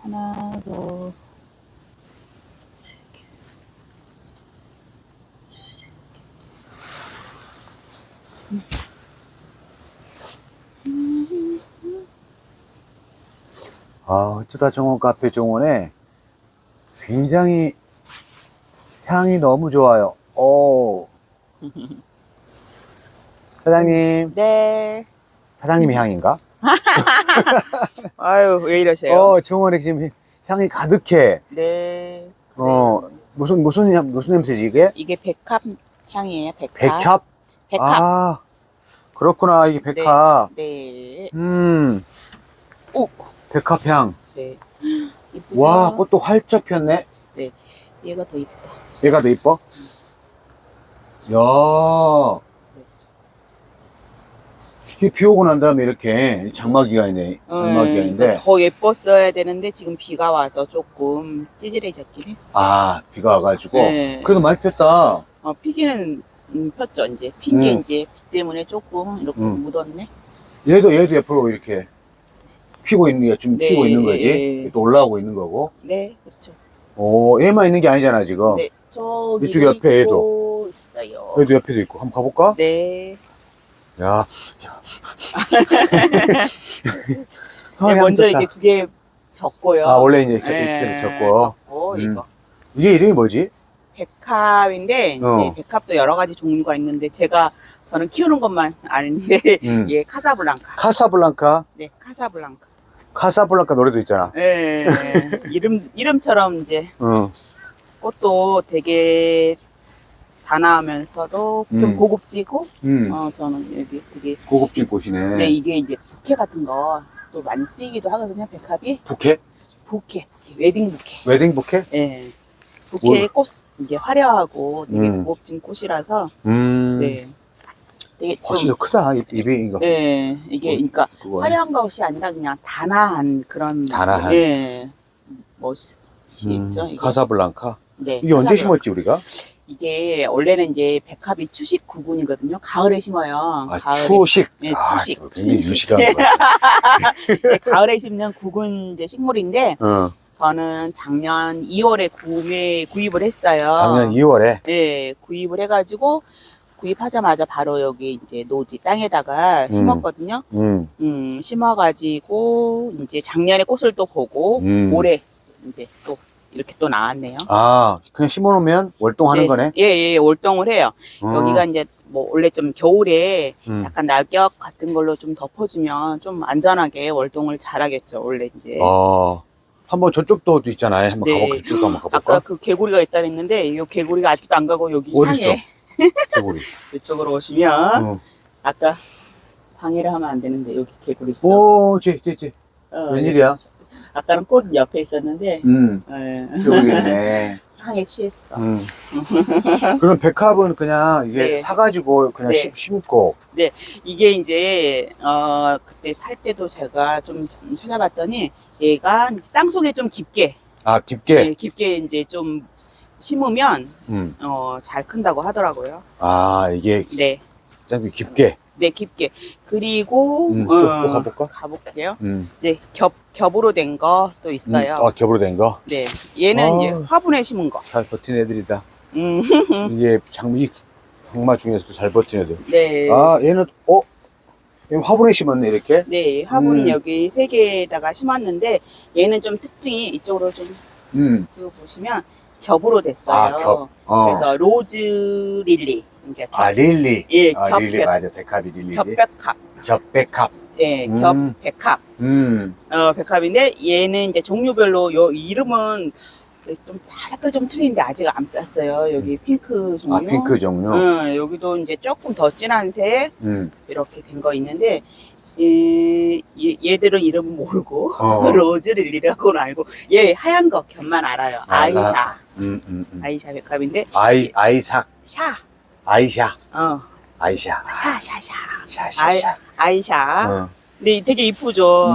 하나, 둘, 세 개. 어쩌다 정원 카페 정원에 굉장히 향이 너무 좋아요. 사장님, 네. 사장님의 향인가? 아유, 왜 이러세요? 정원에 지금 향이 가득해. 네. 무슨 냄새지, 이게? 이게 백합 향이에요, 백합. 백합? 백합. 그렇구나, 이게 백합. 네. 오, 백합향. 네. 이쁘죠? 와, 꽃도 활짝 폈네. 네. 얘가 더 이쁘다. 얘가 더 이뻐? 야, 이게 비 오고 난 다음에 이렇게 장마기간이네. 장마기간인데. 더 예뻤어야 되는데 지금 비가 와서 조금 찌질해졌긴 했어. 비가 와가지고. 네. 그래도 많이 폈다. 피기는 폈죠, 이제. 핀 게 이제 비 때문에 조금 이렇게 묻었네. 얘도 옆으로 이렇게 피고 있는 게 좀 네, 피고 있는 거지. 예. 또 올라오고 있는 거고. 네, 그렇죠. 얘만 있는 게 아니잖아, 지금. 네, 저기 이쪽 옆에 있고 있어요. 얘도 옆에도 있고. 한번 가볼까? 네. 야. 네, 먼저 좋다. 이게 두 개 적고요. 원래 이제 네, 적고. 적고, 이거. 이게 이름이 뭐지? 백합인데, 이제 백합도 여러 가지 종류가 있는데, 저는 키우는 것만 아는데, 얘 카사블랑카. 카사블랑카. 네, 카사블랑카. 카사블랑카 노래도 있잖아. 네, 이름처럼 이제, 응. 꽃도 되게 단아하면서도 좀 고급지고, 저는 여기 되게, 고급진 꽃이네. 네, 이게 이제 부케 같은 거 또 많이 쓰이기도 하거든요, 백합이. 부케? 부케, 웨딩 부케. 웨딩 부케? 네. 부케의 꽃, 이게 화려하고 되게 고급진 꽃이라서, 네. 되게 훨씬 더 크다, 입이, 이거. 네, 이게, 그러니까, 그거네. 화려한 것이 아니라 그냥 단아한 그런. 단아한. 네. 멋이 있죠. 이게. 카사블랑카. 네. 이게 언제 카사블랑카. 심었지, 우리가? 이게, 원래는 이제 백합이 추식 구근이거든요. 가을에 심어요. 가을에. 추식. 네, 추식. 또 굉장히 유식한 거야. 네, 가을에 심는 구근 이제 식물인데, 저는 작년 2월에 구입을 했어요. 작년 2월에. 네, 구입을 해가지고, 구입하자마자 바로 여기 이제 노지 땅에다가 심었거든요. 심어가지고, 이제 작년에 꽃을 또 보고, 올해 이제 또 이렇게 또 나왔네요. 그냥 심어놓으면 월동하는 네, 거네? 예, 월동을 해요. 여기가 이제 뭐 원래 좀 겨울에 약간 낙엽 같은 걸로 좀 덮어주면 좀 안전하게 월동을 잘하겠죠. 원래 이제. 한번 저쪽도 있잖아요. 한번 네. 가볼까? 저쪽도 한번 가볼까? 아까 그 개구리가 있다 했는데, 이 개구리가 아직도 안 가고 여기 어디 향해. 있어? 개구리. 이쪽으로 오시면, 아까 방해를 하면 안 되는데, 여기 개구리 있죠? 오, 쟤. 웬일이야? 아까는 꽃 옆에 있었는데, 여기 있네. 향에 취했어. 그럼 백합은 그냥 이게 네. 사가지고 그냥 네. 심고. 네, 이게 이제, 그때 살 때도 제가 좀 찾아봤더니, 얘가 땅속에 좀 깊게, 깊게? 네, 깊게 이제 좀 심으면, 잘 큰다고 하더라고요. 이게 네. 좀 깊게. 네, 깊게. 그리고, 또 가볼까? 가볼게요. 음. 이제 겹으로 된 거 또 있어요. 겹으로 된 거? 네. 얘는 이제 화분에 심은 거. 잘 버틴 애들이다. 음. 이게 장마 중에서도 잘 버틴 애들. 네. 얘는, 얘는 화분에 심었네, 이렇게? 네, 화분 여기 3개에다가 심었는데, 얘는 좀 특징이 이쪽으로 좀 보시면 겹으로 됐어요. 겹. 그래서 로즈 릴리. 그러니까 릴리. 예, 릴리 맞아. 백합이 릴리지. 겹백합. 겹백합. 네, 겹백합. 백합인데 얘는 이제 종류별로 요 이름은 좀 살짝 좀 틀린데 아직 안 뺐어요. 여기 핑크 종류. 핑크 종류. 여기도 이제 조금 더 진한 색 이렇게 된 거 있는데 얘들은 이름은 모르고 로즈 릴리라고는 알고 얘 하얀 거 겹만 알아요. 아이샤. 아이샤 백합인데 아이삭. 샤. 아이샤. 아이샤. 샤샤샤. 아이샤. 근데 되게 이쁘죠.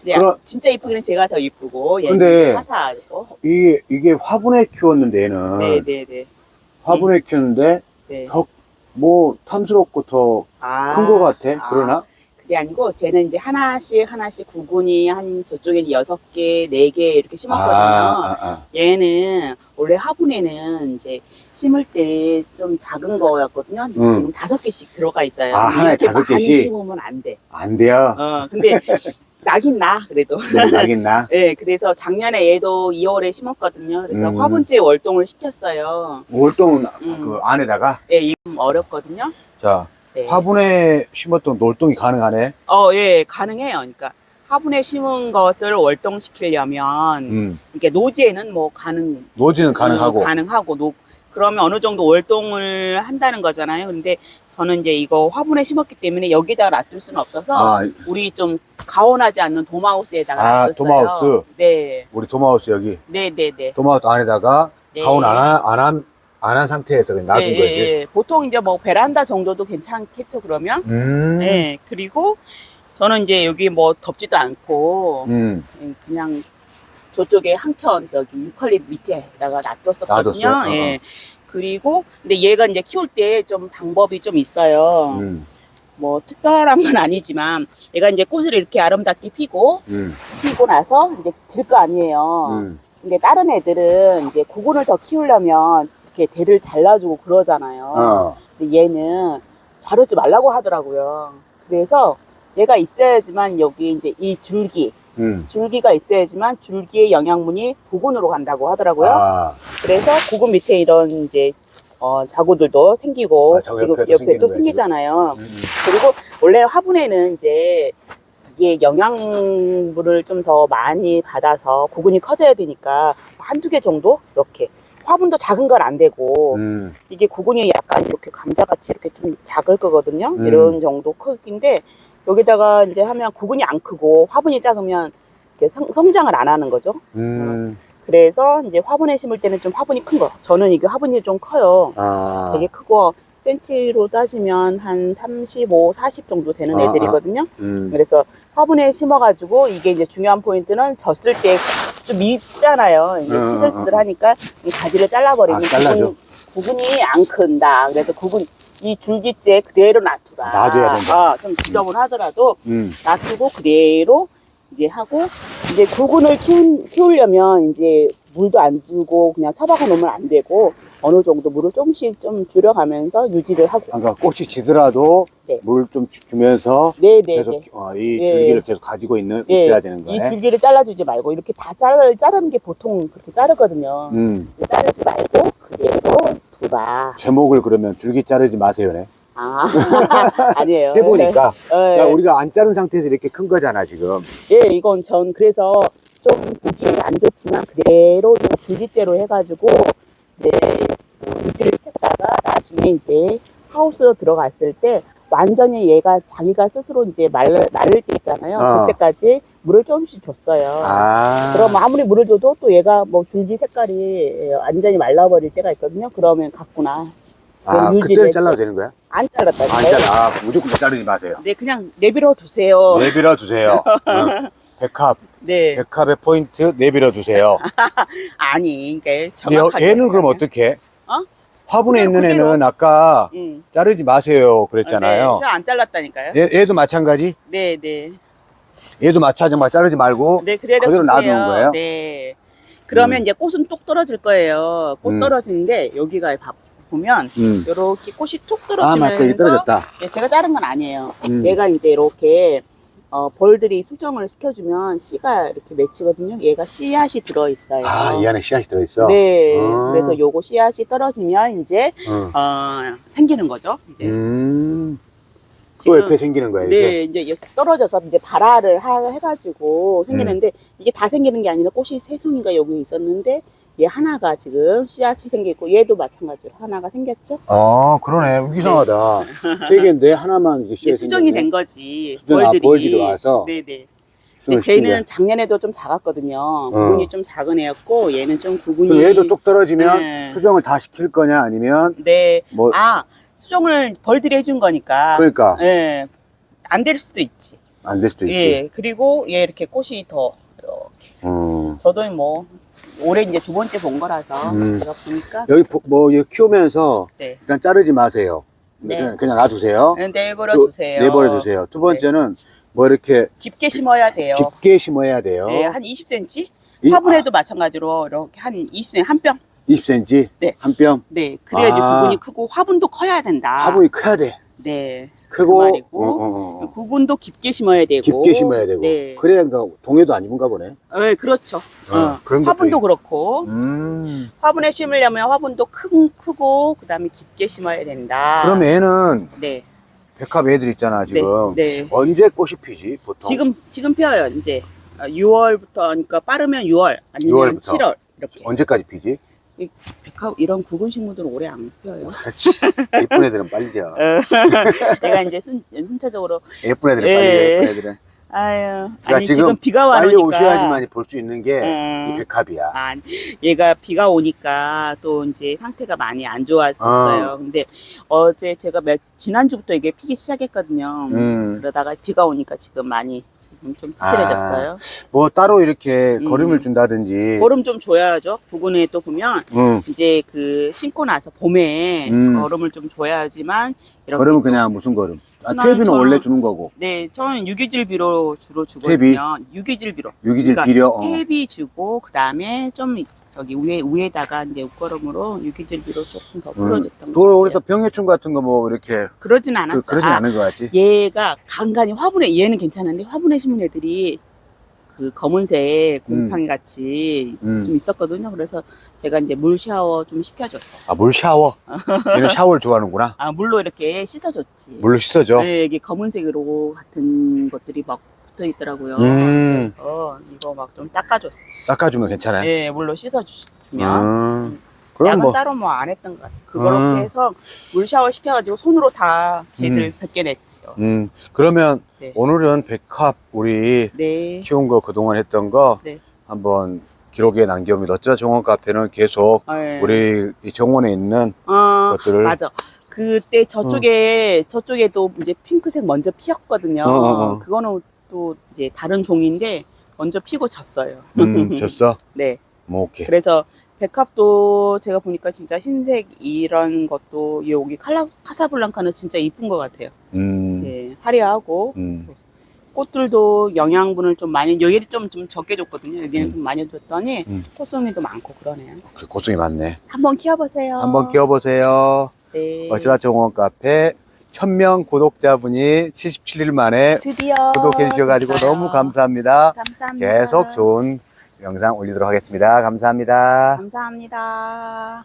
네, 진짜 이쁘기는 제가 더 이쁘고 근데 얘는 화사하고. 이게 화분에 키웠는데 얘는 네네네. 화분에 키웠는데 네. 뭐 탐스럽고 더 큰 거 같아. 그러나? 그게 아니고 쟤는 이제 하나씩 구근이 한 저쪽에는 6개, 4개 이렇게 심었거든요. 얘는 원래 화분에는 이제 심을 때 좀 작은 거였거든요. 지금 5개씩 들어가 있어요. 아, 하나에 이렇게 5개씩? 많이 심으면 안 돼. 안 돼요. 근데 나긴 나 그래도. 나긴 나. 네, 그래서 작년에 얘도 2월에 심었거든요. 그래서 화분째 월동을 시켰어요. 월동은 그 안에다가? 네, 이거 좀 어렵거든요. 자, 네. 화분에 심었던 월동이 가능하네? 예, 가능해요. 그러니까 화분에 심은 것을 월동시키려면 이게 노지에는 뭐 노지는 가능하고. 가능하고 그러면 어느 정도 월동을 한다는 거잖아요. 근데 저는 이제 이거 화분에 심었기 때문에 여기다가 놔둘 수는 없어서 우리 좀 가온하지 않는 돔하우스에다가 놔뒀어요. 돔하우스? 네. 우리 돔하우스 여기? 네네네. 돔하우스 안에다가 네. 가온 안 한 상태에서 그냥 놔둔 네, 거지? 네. 보통 이제 뭐 베란다 정도도 괜찮겠죠, 그러면? 네. 그리고 저는 이제 여기 뭐 덥지도 않고 그냥 저쪽에 한켠 저기 유칼립 밑에다가 놔뒀었거든요. 놔뒀어? 예. 그리고 근데 얘가 이제 키울 때 좀 방법이 좀 있어요. 뭐 특별한 건 아니지만 얘가 이제 꽃을 이렇게 아름답게 피고 나서 이제 질 거 아니에요. 근데 다른 애들은 이제 구근을 더 키우려면 이렇게 대를 잘라주고 그러잖아요. 근데 얘는 자르지 말라고 하더라고요. 그래서 얘가 있어야지만 여기 이제 이 줄기가 있어야지만 줄기의 영양분이 구근으로 간다고 하더라고요. 그래서 구근 밑에 이런 이제 자구들도 생기고 지금 옆에 또 생기잖아요. 그리고 원래 화분에는 이제 이게 영양분을 좀 더 많이 받아서 구근이 커져야 되니까 한두 개 정도 이렇게 화분도 작은 건 안 되고 이게 구근이 약간 이렇게 감자같이 이렇게 좀 작을 거거든요. 이런 정도 크기인데 여기다가 이제 하면 구근이 안 크고 화분이 작으면 이렇게 성장을 안 하는 거죠. 그래서 이제 화분에 심을 때는 좀 화분이 큰 거. 저는 이게 화분이 좀 커요. 되게 크고 센치로 따지면 한 35, 40 정도 되는 애들이거든요. 그래서 화분에 심어가지고 이게 이제 중요한 포인트는 졌을 때 좀 밉잖아요. 이제 시들시들하니까 이 가지를 잘라버리면 구근이 안 큰다. 그래서 이 줄기째 그대로 놔두라. 놔둬야 된다. 좀 지저분하더라도 놔두고 그대로 이제 하고 이제 구근을 키우려면 이제 물도 안 주고 그냥 처박아 놓으면 안 되고 어느 정도 물을 조금씩 좀 줄여가면서 유지를 하고. 그러니까 꽃이 지더라도 물 좀 주면서 계속 이 줄기를 계속 가지고 있어야 되는 거예요. 이 줄기를 잘라주지 말고 이렇게 다 자르는 게 보통 그렇게 자르거든요. 자르지 말고 그대로 두라. 제목을 그러면 줄기 자르지 마세요네. 아니에요. 해보니까 야, 우리가 안 자른 상태에서 이렇게 큰 거잖아 지금. 예, 이건 전 그래서 좀 보기 안 좋지만 그대로 줄기째로 해가지고 유지를 시켰다가 나중에 이제 하우스로 들어갔을 때 완전히 얘가 자기가 스스로 이제 마를 때 있잖아요. 그때까지 물을 조금씩 줬어요. 그럼 아무리 물을 줘도 또 얘가 뭐 줄기 색깔이 완전히 말라버릴 때가 있거든요. 그러면 갔구나. 그때는 잘라도 되는 거야? 안 잘랐다니까요. 안 잘라. 무조건 자르지 마세요. 네, 그냥 내버려 두세요. 내버려 두세요. 백합. 네. 백합의 포인트 내버려 두세요. 아니, 그러니까 정확하게. 얘는 그럼 어떻게? 화분에 있는 그대로. 애는 아까 자르지 마세요 그랬잖아요. 네, 안 잘랐다니까요. 얘도 마찬가지? 네, 네. 얘도 마찬가지 자르지 말고 네, 그대로 놔두는 거예요? 네. 그러면 이제 꽃은 뚝 떨어질 거예요. 꽃 떨어지는데 여기가 보면 이렇게 꽃이 툭 떨어지면서 맞다. 이게 떨어졌다. 네, 제가 자른 건 아니에요. 얘가 이제 이렇게 벌들이 수정을 시켜주면 씨가 이렇게 맺히거든요. 얘가 씨앗이 들어있어요. 이 안에 씨앗이 들어있어? 네. 그래서 요거 씨앗이 떨어지면 이제 생기는 거죠. 이제. 또 옆에 생기는 거예요? 네, 이제 떨어져서 이제 발화를 해가지고 생기는데 이게 다 생기는 게 아니라 꽃이 세 송이가 여기 있었는데 얘 하나가 지금 씨앗이 생기고 얘도 마찬가지로 하나가 생겼죠. 그러네. 이상하다. 세 개인데 하나만 이제 씨앗이 수정이 된 거지. 벌들이 와서. 네네. 근데 쟤는 작년에도 좀 작았거든요. 구근이 좀 작은 애였고 얘는 좀 구근이. 얘도 뚝 떨어지면 수정을 다 시킬 거냐 아니면? 네. 수정을 벌들이 해준 거니까. 그러니까. 예. 안 될 수도 있지. 안 될 수도 있지. 예. 그리고 얘 이렇게 꽃이 더 이렇게. 저도 뭐 올해 이제 2번째 본 거라서 제가 보니까 여기 키우면서 네. 일단 자르지 마세요. 네. 그냥 놔두세요. 네, 내버려 두세요. 내버려 두세요. 두 번째는 뭐 이렇게 깊게 심어야 돼요. 깊게 심어야 돼요. 네, 한 20cm? 화분에도 마찬가지로 이렇게 한 20cm 한 뼘. 20cm? 네. 한 뼘? 네, 그래야지 구근이 크고 화분도 커야 된다. 화분이 커야 돼. 네. 크고, 그 말이고 구근도 깊게 심어야 되고. 깊게 심어야 되고. 네. 그래야 동해도 안 입은가 보네. 네, 그렇죠. 그런 화분도 것도 그렇고. 화분에 심으려면 화분도 크고 그다음에 깊게 심어야 된다. 그럼 애는 네. 백합 애들 있잖아 지금. 네. 언제 꽃이 피지 보통? 지금 펴요. 이제 6월부터 그러니까 빠르면 6월 아니면 6월부터. 7월 이렇게. 언제까지 피지? 이 백합 이런 구근 식물들은 오래 안 펴요. 그렇지. 예쁜 애들은 빨리 져. 내가 이제 순차적으로 예쁜 애들은 예. 빨리 져. 예쁜 애들은. 아유, 그러니까 아니 지금 비가 빨리 와니까 오셔야지만 볼 수 있는 게 이 백합이야. 얘가 비가 오니까 또 이제 상태가 많이 안 좋았었어요. 근데 어제 제가 지난주부터 이게 피기 시작했거든요. 그러다가 비가 오니까 지금 많이 좀 찌질해졌어요. 뭐 따로 이렇게 거름을 준다든지. 거름 좀 줘야죠. 부근에 또 보면 이제 그 심고 나서 봄에 거름을 좀 줘야지만 이렇게 거름은 또 그냥 무슨 거름? 순환 퇴비는 원래 주는 거고. 네, 저는 유기질비로 주로 주거든요. 유기질비로. 유기질 그러니까 비료. 퇴비 주고 그다음에 좀 여기 위에다가 이제 옷거름으로 유기질비로 조금 더 풀어줬던 거 또 우리 또 같아요. 병해충 같은 거 뭐 이렇게 그러진 않았어요. 그러진 않은 거 같지? 얘가 간간히 화분에 얘는 괜찮은데 화분에 심은 애들이 그 검은색 곰팡이 같이 좀 있었거든요. 그래서 제가 이제 물 샤워 좀 시켜줬어요. 아, 물 샤워. 얘는 샤워를 좋아하는구나. 아, 물로 이렇게 씻어줬지. 물로 씻어줘. 네, 이게 검은색으로 같은 것들이 막 붙어 있더라고요. 이거 막 좀 닦아줬지. 닦아주면 괜찮아요. 네, 물로 씻어주면. 그럼 약은 뭐 따로 뭐 안 했던 것 같아요. 그렇게 해서 물 샤워 시켜가지고 손으로 다 걔들 벗겨냈죠. 그러면 네. 오늘은 백합 우리 네. 키운 거 그동안 했던 거 네. 한번 기록에 남겨봅니다. 어쩌다 정원 카페는 계속 네. 우리 이 정원에 있는 것들을 맞아. 그때 저쪽에도 이제 핑크색 먼저 피었거든요. 그거는 또 이제 다른 종인데 먼저 피고 졌어요. 줬어? 네. 뭐 오케이. 그래서 백합도 제가 보니까 진짜 흰색 이런 것도 여기 카사블랑카는 진짜 이쁜 것 같아요. 네, 화려하고 꽃들도 영양분을 좀 많이 여기를 좀 적게 줬거든요. 여기는 좀 많이 줬더니 꽃송이도 많고 그러네요. 고성이 많네. 한번 키워보세요. 한번 키워보세요. 네. 어쩌다 정원 카페 1000명 구독자분이 77일 만에 드디어 구독해 주셔가지고 됐어요. 너무 감사합니다. 감사합니다. 계속 좋은 영상 올리도록 하겠습니다. 감사합니다. 감사합니다.